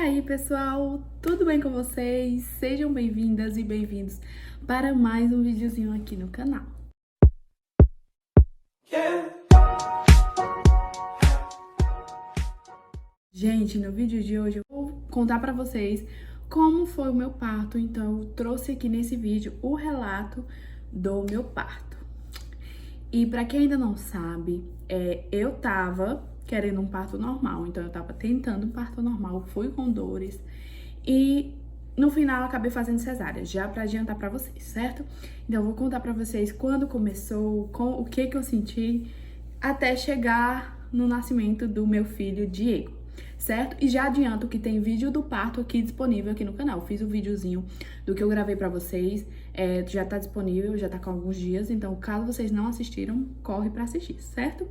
aí, pessoal, tudo bem com vocês? Sejam bem-vindas e bem-vindos para mais um videozinho aqui no canal. Gente, no vídeo de hoje eu vou contar para vocês como foi o meu parto, então eu trouxe aqui nesse vídeo o relato do meu parto. E para quem ainda não sabe, eu tava querendo um parto normal, então eu tava tentando um parto normal, fui com dores e no final acabei fazendo cesárea, já pra adiantar pra vocês, certo? Então eu vou contar pra vocês quando começou, o que eu senti até chegar no nascimento do meu filho Diego, certo? E já adianto que tem vídeo do parto aqui disponível aqui no canal. Fiz um videozinho do que eu gravei pra vocês, já tá disponível, já tá com alguns dias, então caso vocês não assistiram, corre pra assistir, certo?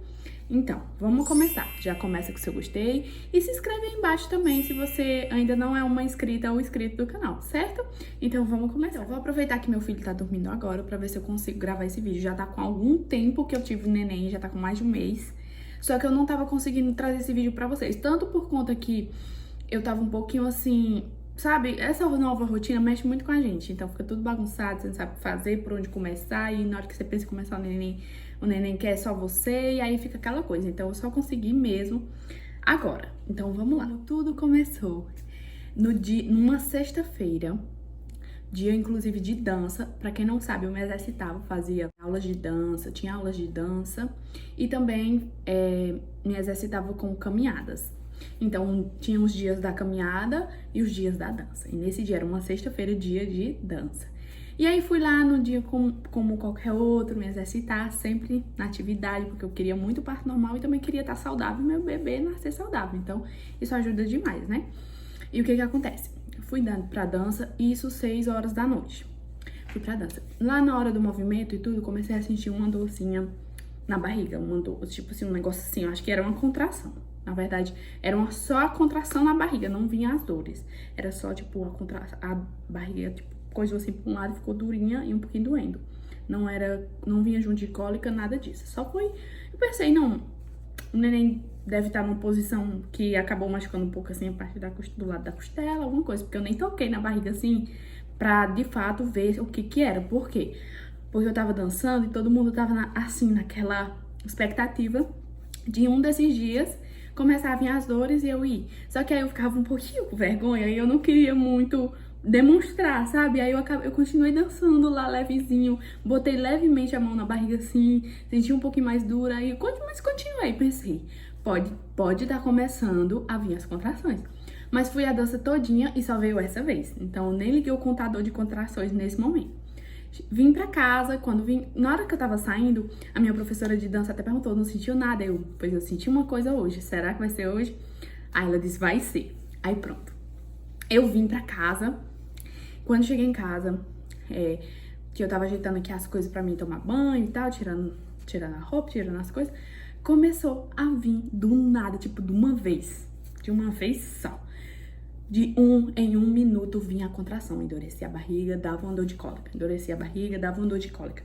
Então, vamos começar. Já começa com o seu gostei e se inscreve aí embaixo também se você ainda não é uma inscrita ou inscrito do canal, certo? Então, vamos começar. Eu vou aproveitar que meu filho tá dormindo agora pra ver se eu consigo gravar esse vídeo. Já tá com algum tempo que eu tive o neném, já tá com mais de um mês. Só que eu não tava conseguindo trazer esse vídeo pra vocês, tanto por conta que eu tava um pouquinho assim, sabe? Essa nova rotina mexe muito com a gente, então fica tudo bagunçado, você não sabe o que fazer, por onde começar, e na hora que você pensa em começar o neném quer só você, e aí fica aquela coisa. Então eu só consegui mesmo agora. Então vamos lá. Tudo começou numa sexta-feira, dia inclusive de dança. Pra quem não sabe, eu me exercitava, fazia aulas de dança, tinha aulas de dança e também me exercitava com caminhadas. Então tinha os dias da caminhada e os dias da dança. E nesse dia era uma sexta-feira, dia de dança. E aí fui lá no dia como qualquer outro, me exercitar, sempre na atividade, porque eu queria muito parto normal e também queria estar saudável, meu bebê nascer saudável. Então isso ajuda demais, né? E o que acontece? Fui pra dança, isso 6 horas da noite. Fui pra dança. Lá na hora do movimento e tudo, comecei a sentir uma dorzinha na barriga, uma dor, tipo assim, um negócio assim, eu acho que era uma contração. Na verdade, era só a contração na barriga, não vinha as dores. Era só, tipo, a barriga, tipo, coisou assim pra um lado, ficou durinha e um pouquinho doendo. Não vinha junto de cólica, nada disso. Só foi, eu pensei, não, o neném deve estar numa posição que acabou machucando um pouco assim a parte do lado da costela, alguma coisa, porque eu nem toquei na barriga assim pra de fato ver o que era. Por quê? Porque eu tava dançando e todo mundo tava assim, naquela expectativa de um desses dias começar a vir as dores e eu ir. Só que aí eu ficava um pouquinho com vergonha e eu não queria muito demonstrar, sabe? Aí eu continuei dançando lá levezinho, botei levemente a mão na barriga assim, senti um pouquinho mais dura, mas continuei, pensei, pode estar começando a vir as contrações. Mas fui a dança todinha e só veio essa vez, então eu nem liguei o contador de contrações nesse momento. Vim pra casa, na hora que eu tava saindo, a minha professora de dança até perguntou, não sentiu nada? Pois eu senti uma coisa hoje, será que vai ser hoje? Aí ela disse, vai ser. Aí pronto. Eu vim pra casa, quando cheguei em casa, que eu tava ajeitando aqui as coisas pra mim tomar banho e tal, tirando a roupa, tirando as coisas, começou a vir do nada, tipo, de uma vez só. De em um minuto vinha a contração, endurecia a barriga, dava uma dor de cólica, endurecia a barriga, dava uma dor de cólica.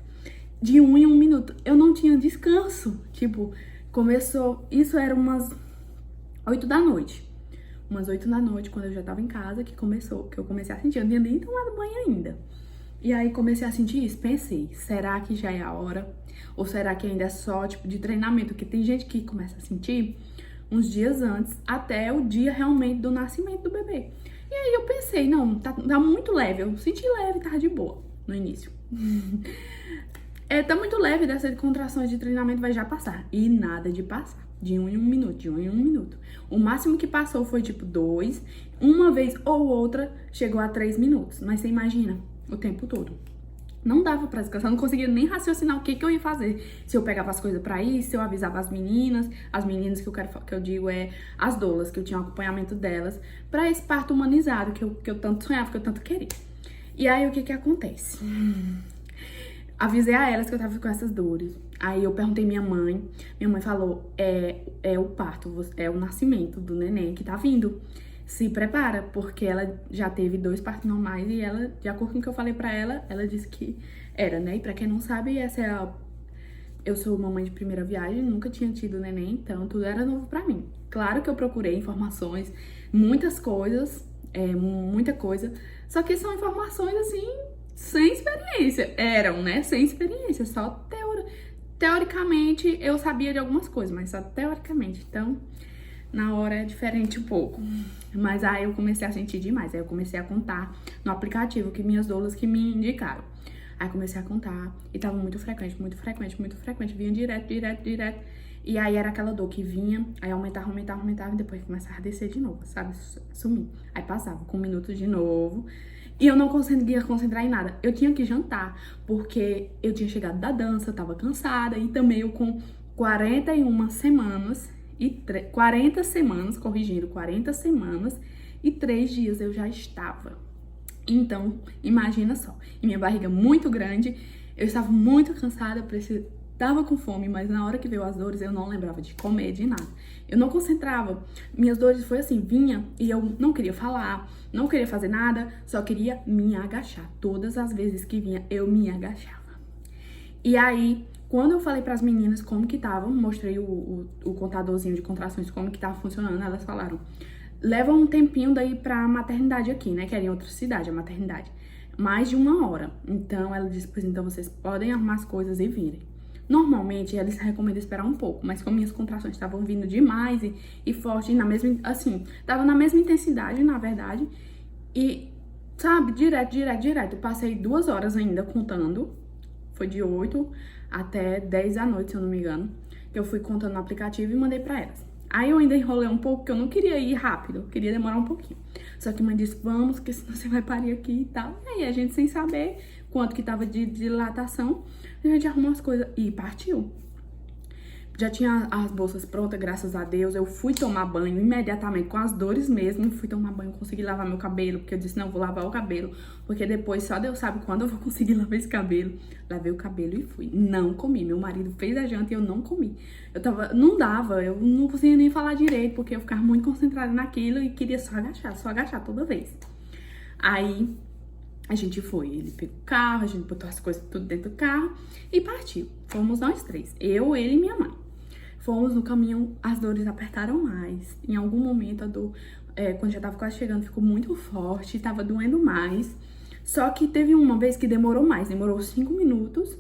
De em um minuto, eu não tinha descanso, tipo, começou, isso era umas 8 da noite. Umas 8 da noite, quando eu já tava em casa, que eu comecei a sentir, eu não tinha nem tomado banho ainda. E aí comecei a sentir isso, pensei, será que já é a hora? Ou será que ainda é só, tipo, de treinamento? Porque tem gente que começa a sentir uns dias antes, até o dia realmente do nascimento do bebê. E aí eu pensei, não, tá muito leve, eu senti leve, tava de boa no início. Tá muito leve, dessas contrações de treinamento vai já passar. E nada de passar, de um em um minuto, de um em um minuto. O máximo que passou foi tipo 2, uma vez ou outra chegou a 3 minutos, mas você imagina, o tempo todo. Não dava pra descansar, não conseguia nem raciocinar o que eu ia fazer. Se eu pegava as coisas pra ir, se eu avisava as meninas que eu digo as doulas, que eu tinha um acompanhamento delas, pra esse parto humanizado que eu tanto sonhava, que eu tanto queria. E aí, o que acontece? Avisei a elas que eu tava com essas dores. Aí eu perguntei minha mãe falou, é o parto, é o nascimento do neném que tá vindo. Se prepara, porque ela já teve 2 partos normais e ela, de acordo com o que eu falei pra ela, ela disse que era, né? E pra quem não sabe, eu sou mamãe de primeira viagem, nunca tinha tido neném, então tudo era novo pra mim. Claro que eu procurei informações muitas coisas, muita coisa. Só que são informações, assim, sem experiência. Eram, né? Sem experiência, só teoricamente eu sabia de algumas coisas, mas só teoricamente. Então, na hora é diferente um pouco. Mas aí eu comecei a sentir demais. Aí eu comecei a contar no aplicativo que minhas doulas que me indicaram. Aí comecei a contar e tava muito frequente, muito frequente, muito frequente. Vinha direto, direto, direto. E aí era aquela dor que vinha, aí aumentava, aumentava, aumentava e depois começava a descer de novo, sabe? Sumir. Aí passava com 1 minuto de novo. E eu não conseguia concentrar em nada. Eu tinha que jantar, porque eu tinha chegado da dança, tava cansada. E também eu com 41 semanas, 40 semanas, corrigindo, 40 semanas e 3 dias eu já estava. Então, imagina só, e minha barriga muito grande, eu estava muito cansada, tava com fome, mas na hora que veio as dores eu não lembrava de comer, de nada. Eu não concentrava, minhas dores foi assim, vinha e eu não queria falar, não queria fazer nada, só queria me agachar. Todas as vezes que vinha, eu me agachava. E aí, quando eu falei pras meninas como que tava, mostrei o contadorzinho de contrações, como que tava funcionando, elas falaram: leva um tempinho daí pra maternidade aqui, né? Que era em outra cidade, a maternidade. Mais de 1 hora. Então, ela disse, pois então vocês podem arrumar as coisas e virem. Normalmente, eles recomendam esperar um pouco, mas como minhas contrações estavam vindo demais e forte, na mesma, assim, tava na mesma intensidade, na verdade. E, sabe, direto, direto, direto. Eu passei 2 horas ainda contando. Foi de 8 até 10 da noite, se eu não me engano. Que eu fui contando no aplicativo e mandei pra elas. Aí eu ainda enrolei um pouco, porque eu não queria ir rápido, eu queria demorar um pouquinho. Só que a mãe disse, vamos, porque senão você vai parir aqui e tal. E aí a gente, sem saber quanto que tava de dilatação, a gente arrumou as coisas e partiu. Já tinha as bolsas prontas, graças a Deus. Eu fui tomar banho imediatamente, com as dores mesmo. Fui tomar banho, consegui lavar meu cabelo, porque eu disse, não, vou lavar o cabelo. Porque depois, só Deus sabe quando eu vou conseguir lavar esse cabelo. Lavei o cabelo e fui. Não comi. Meu marido fez a janta e eu não comi. Não dava, eu não conseguia nem falar direito, porque eu ficava muito concentrada naquilo e queria só agachar toda vez. Aí, a gente foi. Ele pegou o carro, a gente botou as coisas tudo dentro do carro e partiu. Fomos nós 3, eu, ele e minha mãe. Fomos no caminho, as dores apertaram mais. Em algum momento a dor, quando já tava quase chegando, ficou muito forte, tava doendo mais. Só que teve uma vez que demorou mais, demorou 5 minutos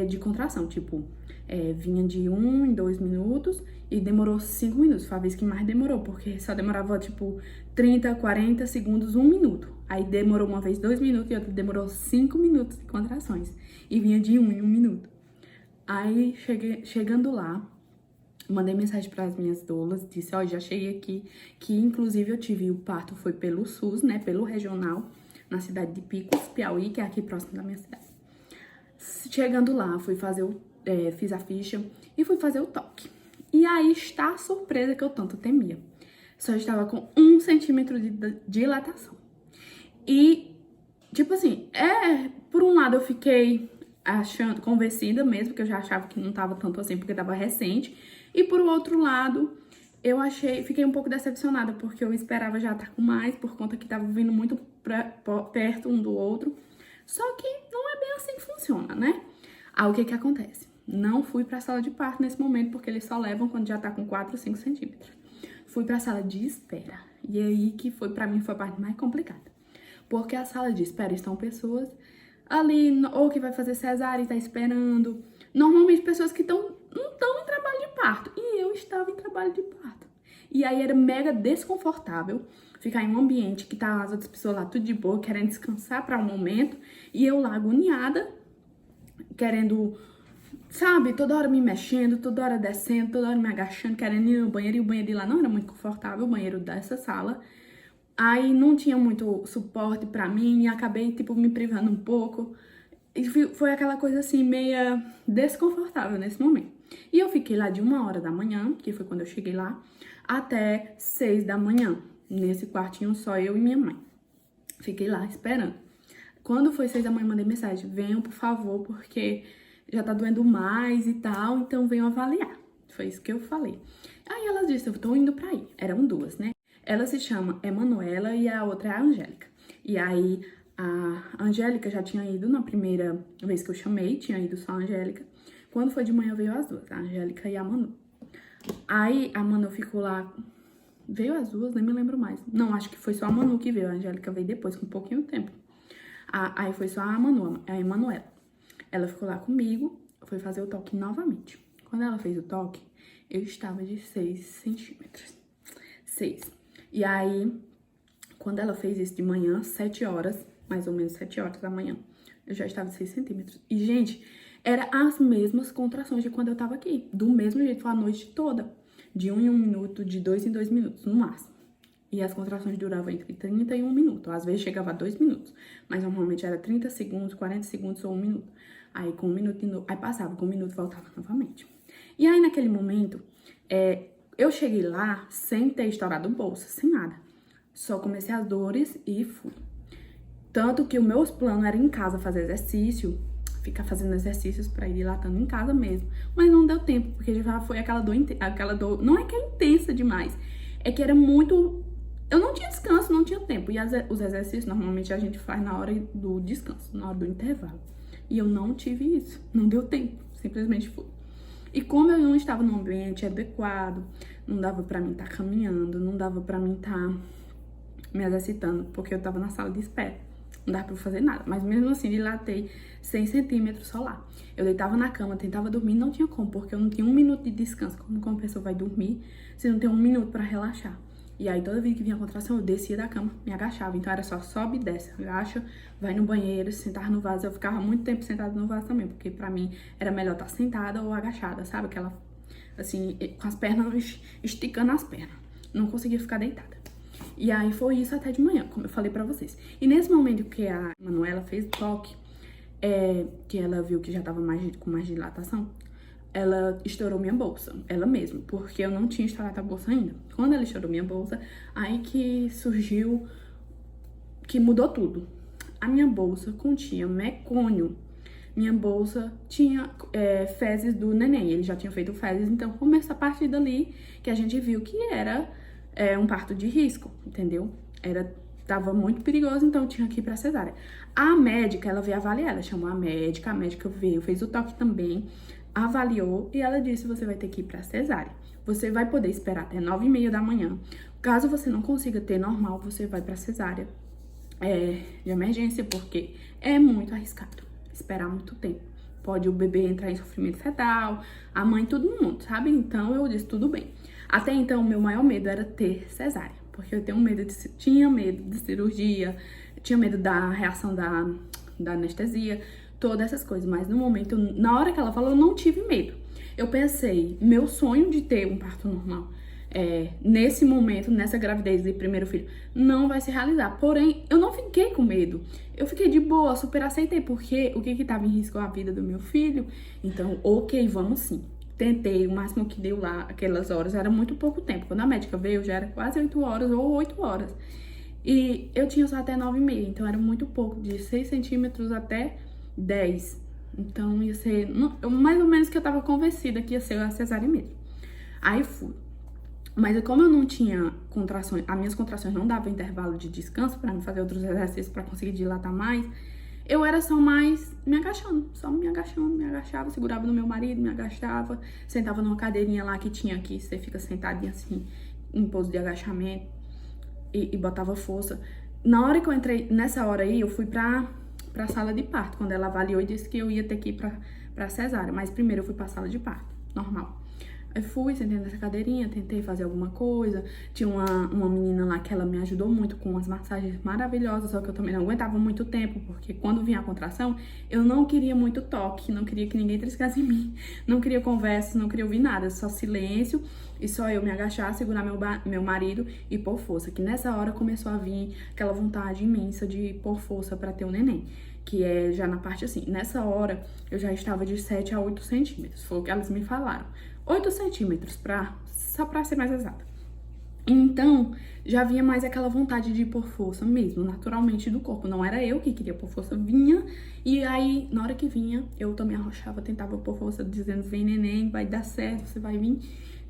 de contração. Tipo, vinha de 1 em 2 minutos e demorou 5 minutos. Foi a vez que mais demorou, porque só demorava tipo 30, 40 segundos, 1 minuto. Aí demorou uma vez 2 minutos e outra demorou 5 minutos de contrações. E vinha de 1 em 1 minuto. Aí, chegando lá, mandei mensagem para as minhas doulas, disse, ó, já cheguei aqui, que inclusive eu tive o parto, foi pelo SUS, né, pelo regional, na cidade de Picos, Piauí, que é aqui próximo da minha cidade. Chegando lá, fiz a ficha e fui fazer o toque. E aí está a surpresa que eu tanto temia. Só estava com 1 centímetro de dilatação. E, tipo assim, por um lado eu fiquei convencida mesmo, que eu já achava que não tava tanto assim, porque tava recente. E por outro lado, fiquei um pouco decepcionada, porque eu esperava já estar com mais, por conta que tava vindo muito perto um do outro. Só que não é bem assim que funciona, né? Aí o que que acontece? Não fui pra sala de parto nesse momento, porque eles só levam quando já tá com 4 ou 5 centímetros. Fui pra sala de espera. E aí que pra mim foi a parte mais complicada. Porque a sala de espera estão pessoas ali, ou que vai fazer cesárea e tá esperando. Normalmente pessoas que não estão em trabalho de parto. E eu estava em trabalho de parto. E aí era mega desconfortável ficar em um ambiente que tá as outras pessoas lá tudo de boa, querendo descansar para um momento. E eu lá agoniada, querendo, sabe, toda hora me mexendo, toda hora descendo, toda hora me agachando, querendo ir no banheiro. E o banheiro de lá não era muito confortável, o banheiro dessa sala. Aí não tinha muito suporte pra mim e acabei, tipo, me privando um pouco. E foi aquela coisa assim, meia desconfortável nesse momento. E eu fiquei lá de 1 hora da manhã, que foi quando eu cheguei lá, até 6 da manhã. Nesse quartinho só eu e minha mãe. Fiquei lá esperando. Quando foi 6 da manhã, mandei mensagem: venham, por favor, porque já tá doendo mais e tal, então venham avaliar. Foi isso que eu falei. Aí ela disse, eu tô indo pra aí. Eram 2, né? Ela se chama Emanuela e a outra é a Angélica. E aí, a Angélica já tinha ido na primeira vez que eu chamei, tinha ido só a Angélica. Quando foi de manhã, veio as 2, a Angélica e a Manu. Aí, a Manu ficou lá Veio as duas, nem me lembro mais. Não, acho que foi só a Manu que veio. A Angélica veio depois, com um pouquinho de tempo. Aí foi só a Manu, a Emanuela. Ela ficou lá comigo, foi fazer o toque novamente. Quando ela fez o toque, eu estava de 6 centímetros. 6. E aí, quando ela fez isso de manhã, 7 horas, mais ou menos 7 horas da manhã, eu já estava de 6 centímetros. E, gente, era as mesmas contrações de quando eu tava aqui. Do mesmo jeito, foi a noite toda. De 1 em 1 minuto, de 2 em 2 minutos, no máximo. E as contrações duravam entre 30 e 1 minuto. Às vezes chegava a 2 minutos. Mas normalmente era 30 segundos, 40 segundos ou 1 minuto. Aí com 1 minuto, aí passava, com 1 minuto voltava novamente. E aí naquele momento, eu cheguei lá sem ter estourado bolsa, sem nada. Só comecei as dores e fui. Tanto que o meu plano era em casa fazer exercício, ficar fazendo exercícios pra ir dilatando em casa mesmo. Mas não deu tempo, porque já foi aquela dor, não é que é intensa demais, é que era muito... Eu não tinha descanso, não tinha tempo. E os exercícios, normalmente, a gente faz na hora do descanso, na hora do intervalo. E eu não tive isso, não deu tempo, simplesmente fui. E como eu não estava num ambiente adequado, não dava pra mim estar caminhando, não dava pra mim estar me exercitando, porque eu tava na sala de espera. Não dava pra fazer nada, mas mesmo assim dilatei 100 centímetros só lá. Eu deitava na cama, tentava dormir, não tinha como, porque eu não tinha 1 minuto de descanso. Como uma pessoa vai dormir se não tem 1 minuto pra relaxar? E aí toda vez que vinha a contração, eu descia da cama, me agachava. Então era só sobe e desce, agacha, vai no banheiro, sentar no vaso. Eu ficava muito tempo sentada no vaso também, porque pra mim era melhor estar sentada ou agachada, sabe? Aquela, assim, com as pernas, esticando as pernas. Não conseguia ficar deitada. E aí foi isso até de manhã, como eu falei pra vocês. E nesse momento que a Manuela fez o toque, que ela viu que já tava com mais dilatação, ela estourou minha bolsa, ela mesma, porque eu não tinha estourado a bolsa ainda. Quando ela estourou minha bolsa, aí que surgiu, que mudou tudo. A minha bolsa continha mecônio. Minha bolsa tinha fezes do neném, ele já tinha feito fezes, então começou a partir dali que a gente viu que era um parto de risco, entendeu? Tava muito perigoso, então eu tinha que ir pra cesárea. A médica, ela veio avaliar, ela chamou a médica veio, fez o toque também, avaliou e ela disse, você vai ter que ir pra cesárea. Você vai poder esperar até 9h30 da manhã. Caso você não consiga ter normal, você vai pra cesárea de emergência, porque é muito arriscado esperar muito tempo. Pode o bebê entrar em sofrimento fetal, a mãe, todo mundo, sabe? Então eu disse, tudo bem. Até então, o meu maior medo era ter cesárea, porque eu tinha medo de cirurgia, tinha medo da reação da anestesia, todas essas coisas. Mas no momento, na hora que ela falou, eu não tive medo. Eu pensei, meu sonho de ter um parto normal, nesse momento, nessa gravidez de primeiro filho, não vai se realizar. Porém, eu não fiquei com medo. Eu fiquei de boa, super aceitei, porque o que tava em risco é a vida do meu filho. Então, ok, vamos sim. Tentei, o máximo que deu lá, aquelas horas, era muito pouco tempo. Quando a médica veio, já era quase 8 horas ou 8 horas. E eu tinha só até 9h30, então era muito pouco, de 6 centímetros até 10. Então ia ser, mais ou menos que eu tava convencida que ia ser a cesárea mesmo. Aí fui. Mas como eu não tinha contrações, as minhas contrações não davam intervalo de descanso pra me fazer outros exercícios pra conseguir dilatar mais, eu era só mais me agachando, me agachava, segurava no meu marido, me agachava, sentava numa cadeirinha lá que tinha aqui, você fica sentadinha assim, em pose de agachamento e botava força. Na hora que eu entrei, nessa hora aí, eu fui pra sala de parto, quando ela avaliou e disse que eu ia ter que ir pra cesárea, mas primeiro eu fui pra sala de parto, normal. Eu fui, sentei nessa cadeirinha, tentei fazer alguma coisa. Tinha uma menina lá que ela me ajudou muito com umas massagens maravilhosas, só que eu também não aguentava muito tempo, porque quando vinha a contração, eu não queria muito toque, não queria que ninguém triscasse em mim, não queria conversa, não queria ouvir nada, só silêncio e só eu me agachar, segurar meu marido e pôr força. Que nessa hora começou a vir aquela vontade imensa de pôr força pra ter um neném, que é já na parte assim. Nessa hora, eu já estava de 7 a 8 centímetros, foi o que elas me falaram. 8 centímetros, só pra ser mais exata. Então, já vinha mais aquela vontade de pôr força mesmo, naturalmente do corpo. Não era eu que queria pôr força, vinha. E aí, na hora que vinha, eu também arrochava, tentava pôr força, dizendo, vem neném, vai dar certo, você vai vir.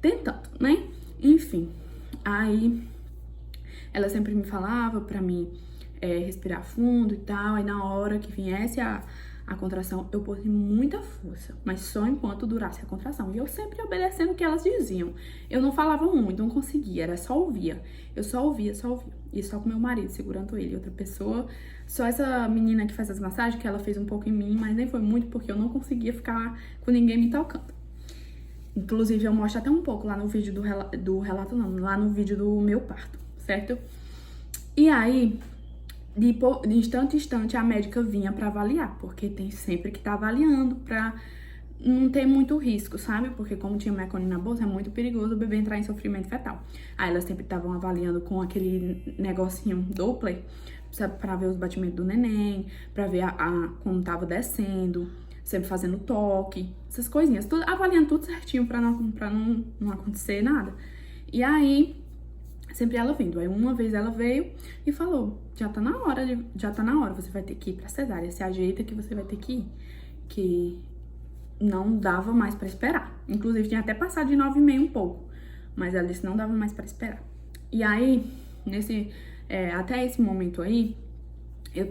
Tentando, né? Enfim, aí ela sempre me falava pra mim respirar fundo e tal. Aí na hora que viesse a contração, eu pus muita força, mas só enquanto durasse a contração. E eu sempre obedecendo o que elas diziam. Eu não falava muito, não conseguia, era só ouvia. Eu só ouvia, só ouvia. E só com meu marido segurando ele. Outra pessoa, só essa menina que faz as massagens, que ela fez um pouco em mim, mas nem foi muito porque eu não conseguia ficar com ninguém me tocando. Inclusive, eu mostro até um pouco lá no vídeo do relato, não, lá no vídeo do meu parto, certo? E aí, de instante em instante, a médica vinha pra avaliar, porque tem sempre que tá avaliando pra não ter muito risco, sabe? Porque como tinha mecônio na bolsa, é muito perigoso o bebê entrar em sofrimento fetal. Aí elas sempre estavam avaliando com aquele negocinho Doppler, sabe? Pra ver os batimentos do neném, pra ver como tava descendo, sempre fazendo toque, essas coisinhas, tudo, avaliando tudo certinho pra não acontecer nada. E aí, sempre ela vindo. Aí uma vez ela veio e falou, já tá na hora, você vai ter que ir pra cesárea, se ajeita que você vai ter que ir. Que não dava mais pra esperar. Inclusive tinha até passado de 9,5 um pouco, mas ela disse que não dava mais pra esperar. E aí, até esse momento aí, eu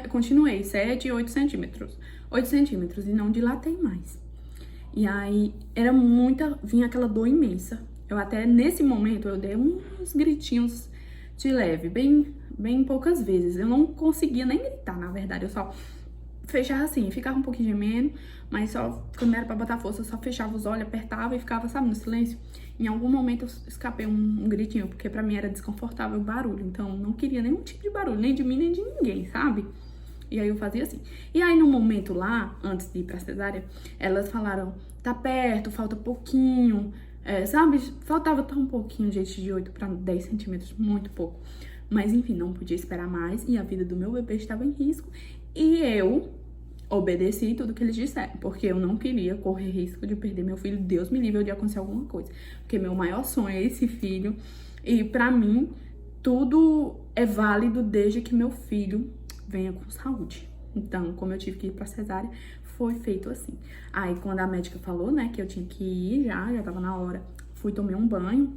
continuei 7, 8 centímetros. 8 centímetros e não dilatei mais. E aí, vinha aquela dor imensa. Eu até, nesse momento, eu dei uns gritinhos de leve, bem poucas vezes. Eu não conseguia nem gritar, na verdade. Eu só fechava assim, ficava um pouquinho gemendo, mas só, quando era pra botar força, eu só fechava os olhos, apertava e ficava, sabe, no silêncio. Em algum momento eu escapei um gritinho, porque pra mim era desconfortável o barulho. Então, não queria nenhum tipo de barulho, nem de mim, nem de ninguém, sabe? E aí eu fazia assim. E aí no momento lá, antes de ir pra cesárea, elas falaram, tá perto, falta pouquinho, sabe? Faltava tão pouquinho, gente, de 8 para 10 centímetros, muito pouco. Mas enfim, não podia esperar mais e a vida do meu bebê estava em risco. E eu obedeci tudo que eles disseram, porque eu não queria correr risco de perder meu filho. Deus me livre de acontecer alguma coisa. Porque meu maior sonho é esse filho. E pra mim, tudo é válido desde que meu filho venha com saúde. Então, como eu tive que ir pra cesárea, foi feito assim. Aí, quando a médica falou, né, que eu tinha que ir, já tava na hora, fui, tomei um banho.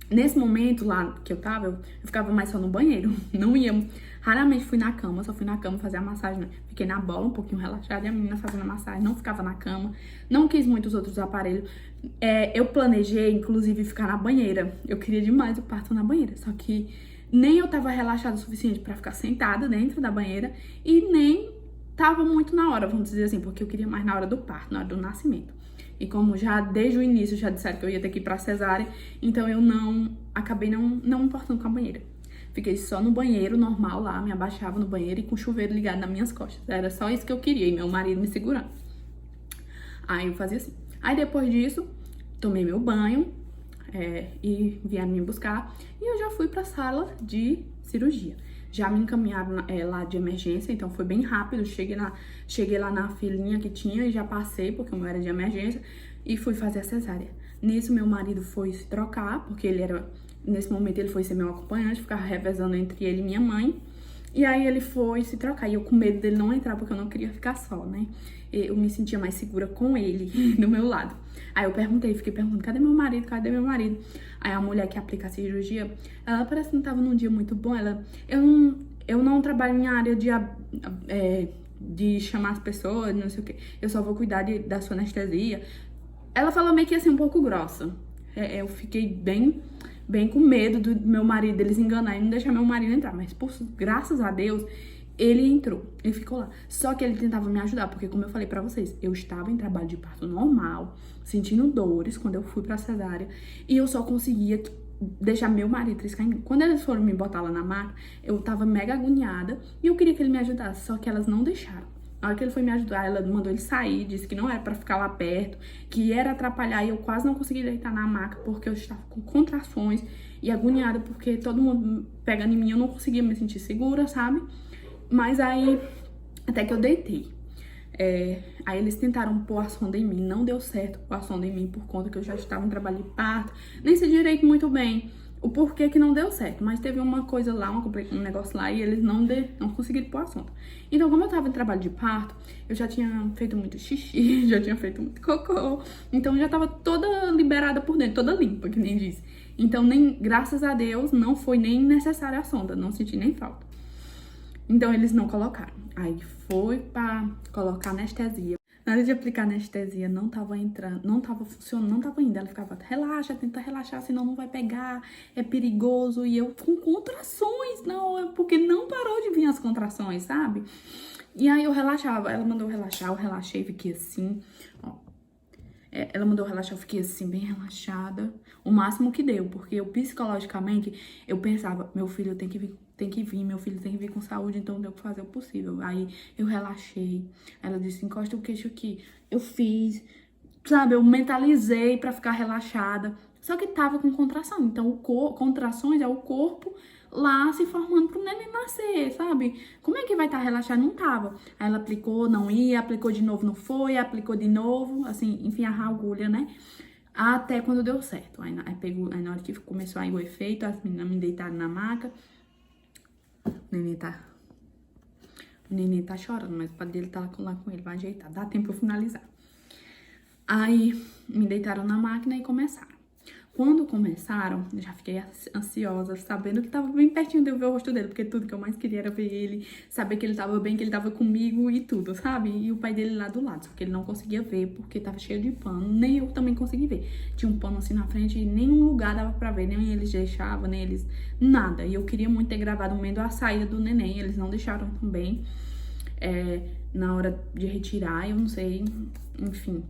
Nesse momento lá que eu tava, eu ficava mais só no banheiro, não ia, raramente fui na cama, só fui na cama fazer a massagem, né? Fiquei na bola um pouquinho relaxada e a menina fazendo a massagem, não ficava na cama, não quis muitos outros aparelhos. Eu planejei, inclusive, ficar na banheira, eu queria demais o parto na banheira, só que nem eu tava relaxada o suficiente pra ficar sentada dentro da banheira e nem tava muito na hora, vamos dizer assim, porque eu queria mais na hora do parto, na hora do nascimento. E como já desde o início já disseram que eu ia ter que ir pra cesárea, então eu acabei não me importando com a banheira. Fiquei só no banheiro normal lá, me abaixava no banheiro e com o chuveiro ligado nas minhas costas. Era só isso que eu queria e meu marido me segurando. Aí eu fazia assim. Aí depois disso, tomei meu banho e vieram me buscar e eu já fui pra sala de cirurgia. Já me encaminharam lá de emergência, então foi bem rápido. Cheguei lá na filinha que tinha e já passei, porque o meu era de emergência, e fui fazer a cesárea. Nisso, meu marido foi se trocar, porque nesse momento ele foi ser meu acompanhante, ficava revezando entre ele e minha mãe. E aí ele foi se trocar, e eu com medo dele não entrar, porque eu não queria ficar só, né? Eu me sentia mais segura com ele, do meu lado. Aí eu fiquei perguntando, cadê meu marido, cadê meu marido? Aí a mulher que aplica a cirurgia, ela parece que não tava num dia muito bom, eu não trabalho em área de chamar as pessoas, não sei o quê, eu só vou cuidar da sua anestesia. Ela falou meio que assim, um pouco grossa. Eu fiquei bem com medo do meu marido, eles enganarem e não deixar meu marido entrar. Mas, graças a Deus, ele entrou, ele ficou lá. Só que ele tentava me ajudar, porque como eu falei pra vocês, eu estava em trabalho de parto normal, sentindo dores quando eu fui pra cesárea. E eu só conseguia deixar meu marido triscar em mim. Quando eles foram me botar lá na maca, eu tava mega agoniada e eu queria que ele me ajudasse, só que elas não deixaram. Na hora que ele foi me ajudar, ela mandou ele sair, disse que não era pra ficar lá perto, que era atrapalhar, e eu quase não consegui deitar na maca porque eu estava com contrações e agoniada porque todo mundo pegando em mim, eu não conseguia me sentir segura, sabe? Mas aí, até que eu deitei. Aí eles tentaram pôr a sonda em mim, não deu certo pôr a sonda em mim por conta que eu já estava em trabalho de parto, nem sei direito muito bem o porquê que não deu certo, mas teve uma coisa lá, um negócio lá, e eles não conseguiram pôr a sonda. Então, como eu tava em trabalho de parto, eu já tinha feito muito xixi, já tinha feito muito cocô, então já tava toda liberada por dentro, toda limpa, que nem disse. Então, graças a Deus, não foi nem necessária a sonda, não senti nem falta. Então eles não colocaram. Aí foi pra colocar anestesia. Na hora de aplicar anestesia, não tava entrando, não tava funcionando, não tava indo. Ela ficava, relaxa, tenta relaxar, senão não vai pegar, é perigoso. E eu com contrações, não, porque não parou de vir as contrações, sabe? E aí eu relaxava, ela mandou relaxar, eu relaxei, fiquei assim, ó. Ela mandou relaxar, eu fiquei assim, bem relaxada, o máximo que deu, porque eu psicologicamente, eu pensava, meu filho tem que vir, meu filho tem que vir com saúde, então deu pra fazer o possível. Aí eu relaxei, ela disse, encosta o queixo aqui, eu fiz, sabe, eu mentalizei pra ficar relaxada, só que tava com contração, então contrações é o corpo lá se formando pro neném nascer, sabe? Como é que vai estar relaxado? Não tava. Aí ela aplicou, não ia, aplicou de novo, não foi, aplicou de novo, assim, enfiar a agulha, né? Até quando deu certo. Aí na hora que começou aí o efeito, as meninas me deitaram na maca. O neném tá chorando, mas o pai dele tá lá com ele, vai ajeitar, dá tempo pra eu finalizar. Aí me deitaram na máquina e começaram. Quando começaram, eu já fiquei ansiosa, sabendo que tava bem pertinho de eu ver o rosto dele, porque tudo que eu mais queria era ver ele, saber que ele tava bem, que ele tava comigo e tudo, sabe? E o pai dele lá do lado, só que ele não conseguia ver, porque tava cheio de pano, nem eu também consegui ver. Tinha um pano assim na frente e nenhum lugar dava pra ver, nem eles deixavam, nem eles, nada. E eu queria muito ter gravado no meio da saída do neném, eles não deixaram também, na hora de retirar, eu não sei, enfim.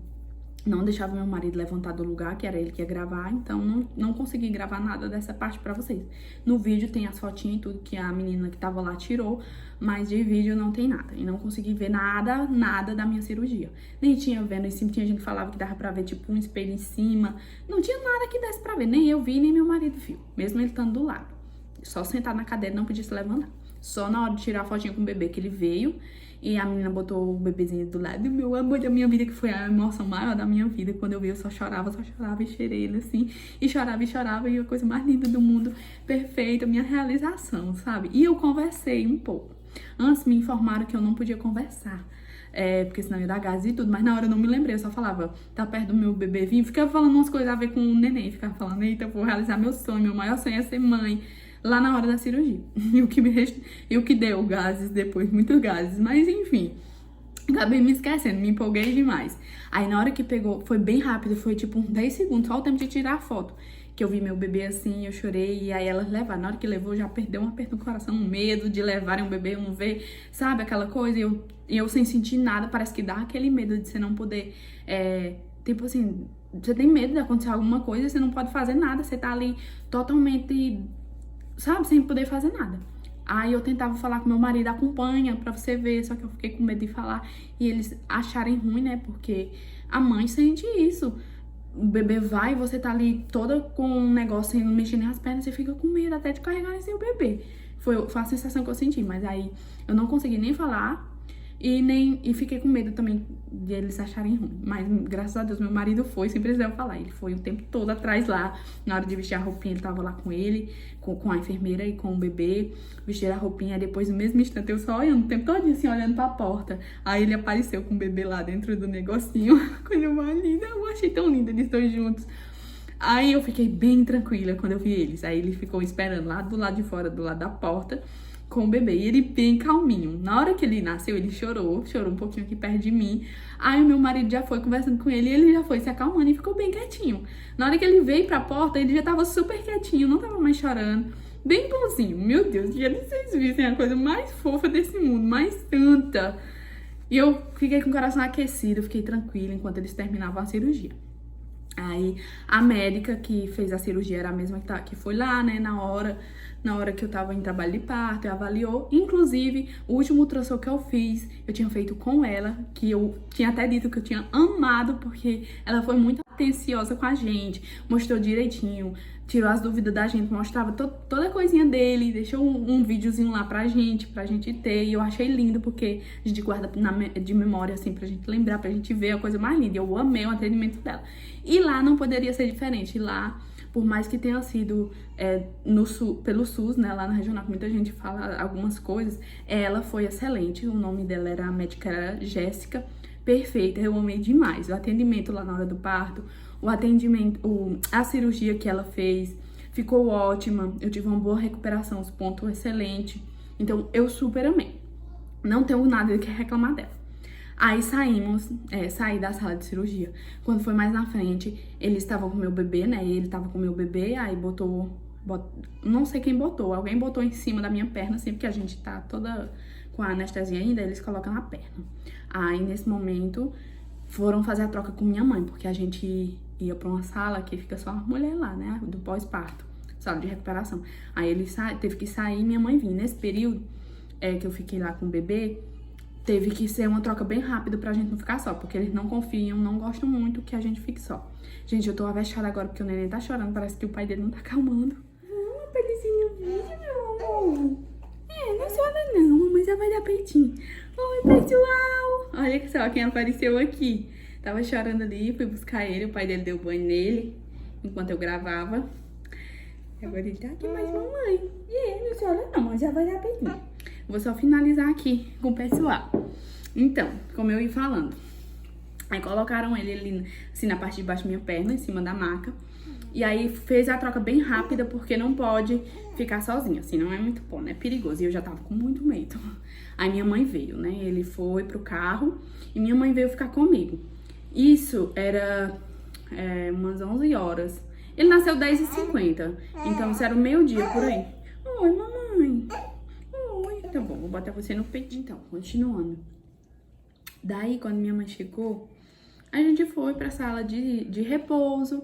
Não deixava meu marido levantar do lugar, que era ele que ia gravar, então não consegui gravar nada dessa parte pra vocês. No vídeo tem as fotinhas e tudo que a menina que tava lá tirou, mas de vídeo não tem nada. E não consegui ver nada da minha cirurgia. Nem tinha vendo em cima, tinha gente que falava que dava pra ver tipo um espelho em cima. Não tinha nada que desse pra ver, nem eu vi, nem meu marido viu, mesmo ele estando do lado. Só sentado na cadeira, não podia se levantar. Só na hora de tirar a fotinha com o bebê que ele veio. E a menina botou o bebezinho do lado. E o meu amor da minha vida, que foi a emoção maior da minha vida. Quando eu vi, eu só chorava e cheirei ele assim. E chorava. E a coisa mais linda do mundo, perfeita, minha realização, sabe? E eu conversei um pouco. Antes me informaram que eu não podia conversar. Porque senão ia dar gás e tudo. Mas na hora eu não me lembrei, eu só falava, tá perto do meu bebê vinho. Ficava falando umas coisas a ver com o neném. Ficava falando, eita, vou realizar meu sonho. Meu maior sonho é ser mãe. Lá na hora da cirurgia. E o que deu gases depois, muitos gases. Mas enfim, acabei me esquecendo, me empolguei demais. Aí na hora que pegou, foi bem rápido, foi tipo uns 10 segundos, só o tempo de tirar a foto. Que eu vi meu bebê assim, eu chorei, e aí elas levaram. Na hora que levou, já perdeu um aperto no coração, um medo de levarem um bebê, eu não ver, sabe, aquela coisa. E eu sem sentir nada, parece que dá aquele medo de você não poder, tipo assim, você tem medo de acontecer alguma coisa, você não pode fazer nada, você tá ali totalmente, sabe, sem poder fazer nada. Aí eu tentava falar com meu marido, acompanha pra você ver, só que eu fiquei com medo de falar e eles acharem ruim, né, porque a mãe sente isso. O bebê vai e você tá ali toda com um negócio sem mexer nem as pernas, você fica com medo até de carregar em seu bebê. Foi a sensação que eu senti, mas aí eu não consegui nem falar e fiquei com medo também de eles acharem ruim. Mas graças a Deus meu marido foi, sem precisar eu falar. Ele foi o tempo todo atrás lá, na hora de vestir a roupinha ele tava lá com ele, com a enfermeira e com o bebê, vestir a roupinha. Depois no mesmo instante eu só olhando o tempo todo assim, olhando pra porta. Aí ele apareceu com o bebê lá dentro do negocinho, coisa mais linda, eu achei tão linda eles dois juntos. Aí eu fiquei bem tranquila quando eu vi eles. Aí ele ficou esperando lá do lado de fora, do lado da porta, com o bebê, e ele bem calminho. Na hora que ele nasceu, ele chorou um pouquinho aqui perto de mim. Aí o meu marido já foi conversando com ele e ele já foi se acalmando e ficou bem quietinho. Na hora que ele veio pra porta, ele já tava super quietinho, não tava mais chorando. Bem bonzinho, meu Deus, queria que vocês vissem a coisa mais fofa desse mundo, mais santa. E eu fiquei com o coração aquecido, fiquei tranquila enquanto eles terminavam a cirurgia. Aí a médica que fez a cirurgia era a mesma que foi lá, né, na hora que eu tava em trabalho de parto, avaliou. Inclusive, o último ultrassom que eu fiz, eu tinha feito com ela, que eu tinha até dito que eu tinha amado, porque ela foi muito atenciosa com a gente, mostrou direitinho, tirou as dúvidas da gente, mostrava toda a coisinha dele, deixou um videozinho lá pra gente ter, e eu achei lindo, porque a gente guarda de memória, assim, pra gente lembrar, pra gente ver a coisa mais linda. Eu amei o atendimento dela. E lá não poderia ser diferente. Lá, por mais que tenha sido pelo SUS, né, lá na regional, que muita gente fala algumas coisas, ela foi excelente. O nome dela a médica era Jéssica, perfeita, eu amei demais. O atendimento lá na hora do parto, a cirurgia que ela fez ficou ótima. Eu tive uma boa recuperação, os pontos excelentes. Então, eu super amei. Não tenho nada que reclamar dela. Aí saí da sala de cirurgia. Quando foi mais na frente, eles estavam com o meu bebê, né? E ele tava com o meu bebê, aí não sei quem botou, alguém botou em cima da minha perna, assim, porque a gente tá toda com a anestesia ainda, eles colocam na perna. Aí, nesse momento, foram fazer a troca com minha mãe, porque a gente ia pra uma sala que fica só a mulher lá, né? Do pós-parto, sala de recuperação. Aí ele teve que sair e minha mãe vir. Nesse período que eu fiquei lá com o bebê, teve que ser uma troca bem rápida pra gente não ficar só, porque eles não confiam, não gostam muito que a gente fique só. Gente, eu tô avexada agora porque o neném tá chorando, parece que o pai dele não tá acalmando. Pelicinho, meu amor. Não chora não, mamãe já vai dar peitinho. Oi, pessoal! Olha só quem apareceu aqui. Tava chorando ali, fui buscar ele, o pai dele deu banho nele, enquanto eu gravava. Agora ele tá aqui, mas mamãe, não chora não, mas já vai dar peitinho. Vou só finalizar aqui com o pessoal. Então, como eu ia falando, aí colocaram ele ali, assim, na parte de baixo da minha perna, em cima da maca. E aí fez a troca bem rápida, porque não pode ficar sozinho, assim, não é muito bom, né? É perigoso. E eu já tava com muito medo. Aí minha mãe veio, né? Ele foi pro carro e minha mãe veio ficar comigo. Isso era umas 11 horas. Ele nasceu 10h50, então isso era o meio-dia por aí. Oi, mamãe. Oi. Tá bom, vou botar você no peito. Então, continuando. Daí, quando minha mãe chegou, a gente foi pra sala de repouso.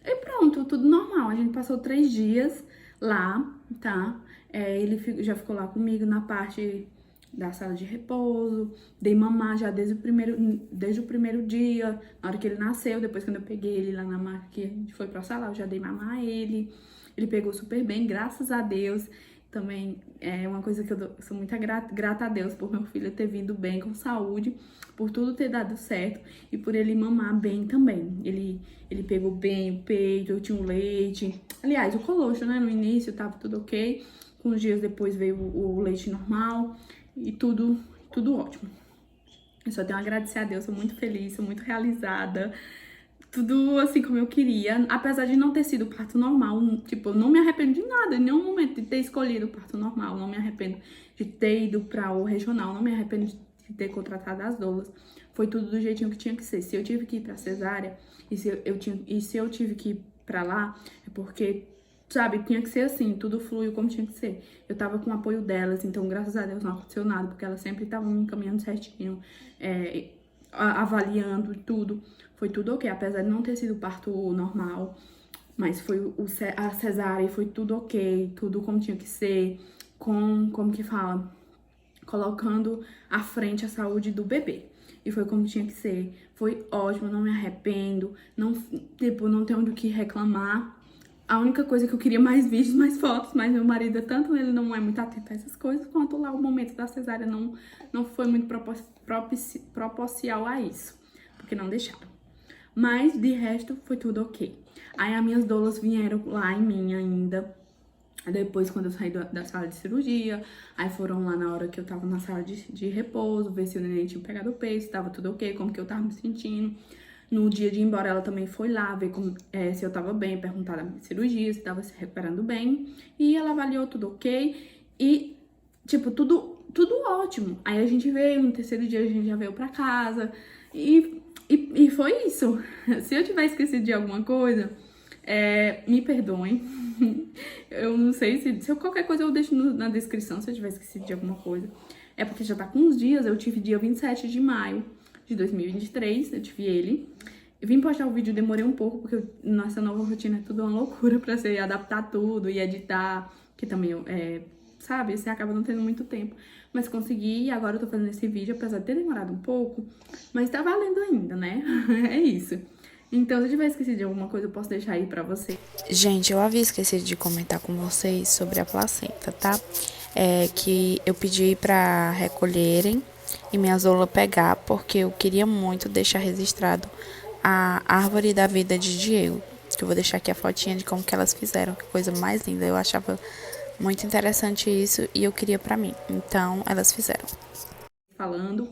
E pronto, tudo normal. A gente passou 3 dias lá, tá? Ele já ficou lá comigo na parte da sala de repouso. Dei mamar já desde o primeiro dia, na hora que ele nasceu. Depois, quando eu peguei ele lá na maca, que a gente foi pra sala, eu já dei mamar a ele. Ele pegou super bem, graças a Deus. Também é uma coisa que eu sou muito grata a Deus por meu filho ter vindo bem, com saúde, por tudo ter dado certo e por ele mamar bem também. Ele pegou bem o peito, eu tinha o leite. Aliás, o colostro, né? No início tava tudo ok. Com uns dias depois veio o leite normal e tudo ótimo. Eu só tenho a agradecer a Deus, sou muito feliz, sou muito realizada. Tudo assim como eu queria, apesar de não ter sido parto normal, tipo, eu não me arrependo de nada, em nenhum momento de ter escolhido o parto normal, não me arrependo de ter ido para o regional, não me arrependo de ter contratado as doulas, foi tudo do jeitinho que tinha que ser. Se eu tive que ir pra cesárea, e se eu tive que ir pra lá, é porque, sabe, tinha que ser assim, tudo fluiu como tinha que ser. Eu tava com o apoio delas, então graças a Deus não aconteceu nada, porque elas sempre estavam me encaminhando certinho, avaliando tudo. Foi tudo ok, apesar de não ter sido parto normal, mas foi a cesárea, foi tudo ok, tudo como tinha que ser, como que fala, colocando à frente a saúde do bebê. E foi como tinha que ser, foi ótimo, não me arrependo, não tenho do que reclamar. A única coisa que eu queria mais vídeos, mais fotos, mas meu marido, tanto ele não é muito atento a essas coisas, quanto lá o momento da cesárea não foi muito proporcional a isso, porque não deixaram. Mas, de resto, foi tudo ok. Aí, as minhas doulas vieram lá em mim ainda. Depois, quando eu saí da sala de cirurgia, aí foram lá na hora que eu tava na sala de repouso, ver se o neném tinha pegado o peito, se tava tudo ok, como que eu tava me sentindo. No dia de ir embora, ela também foi lá ver se eu tava bem, perguntar da minha cirurgia, se tava se recuperando bem. E ela avaliou tudo ok. E, tipo, tudo ótimo. Aí a gente veio, no terceiro dia a gente já veio pra casa. E foi isso. Se eu tiver esquecido de alguma coisa, me perdoem. Eu não sei se qualquer coisa eu deixo na descrição, se eu tiver esquecido de alguma coisa. É porque já tá com uns dias, eu tive dia 27 de maio de 2023, eu tive ele. Eu vim postar o vídeo, demorei um pouco, porque nossa nova rotina é tudo uma loucura pra você adaptar tudo e editar, que também, sabe, você acaba não tendo muito tempo. Mas consegui, e agora eu tô fazendo esse vídeo, apesar de ter demorado um pouco, mas tá valendo ainda, né? É isso. Então, se eu tiver esquecido de alguma coisa, eu posso deixar aí pra vocês. Gente, eu havia esquecido de comentar com vocês sobre a placenta, tá? Que eu pedi pra recolherem e minha doula pegar, porque eu queria muito deixar registrado a árvore da vida de Diego. Que eu vou deixar aqui a fotinha de como que elas fizeram, que coisa mais linda. Eu achava muito interessante isso e eu queria pra mim. Então, elas fizeram. Falando.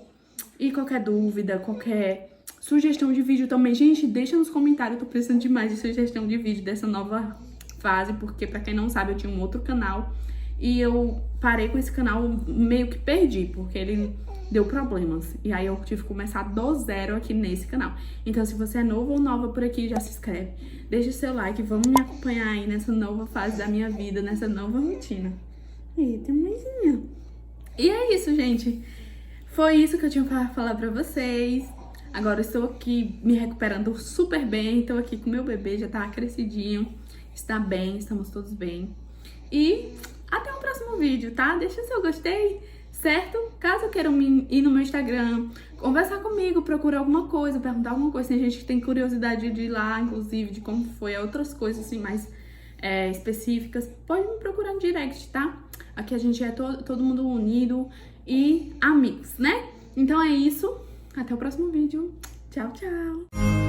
E qualquer dúvida, qualquer sugestão de vídeo também, gente, deixa nos comentários. Eu tô precisando demais de sugestão de vídeo dessa nova fase, porque pra quem não sabe, eu tinha um outro canal e eu parei com esse canal, meio que perdi, porque ele deu problemas. E aí eu tive que começar do zero aqui nesse canal. Então se você é novo ou nova por aqui, já se inscreve. Deixa o seu like, vamos me acompanhar aí nessa nova fase da minha vida, nessa nova rotina. Eita, mãezinha. E é isso, gente. Foi isso que eu tinha pra falar pra vocês. Agora eu estou aqui me recuperando super bem. Estou aqui com meu bebê, já tá crescidinho. Está bem, estamos todos bem. E até o próximo vídeo, tá? Deixa o seu gostei, certo? Caso queiram ir no meu Instagram, conversar comigo, procurar alguma coisa, perguntar alguma coisa. Tem gente que tem curiosidade de ir lá, inclusive, de como foi, outras coisas assim mais específicas. Pode me procurar no direct, tá? Aqui a gente é todo mundo unido e amigos, né? Então é isso. Até o próximo vídeo. Tchau, tchau!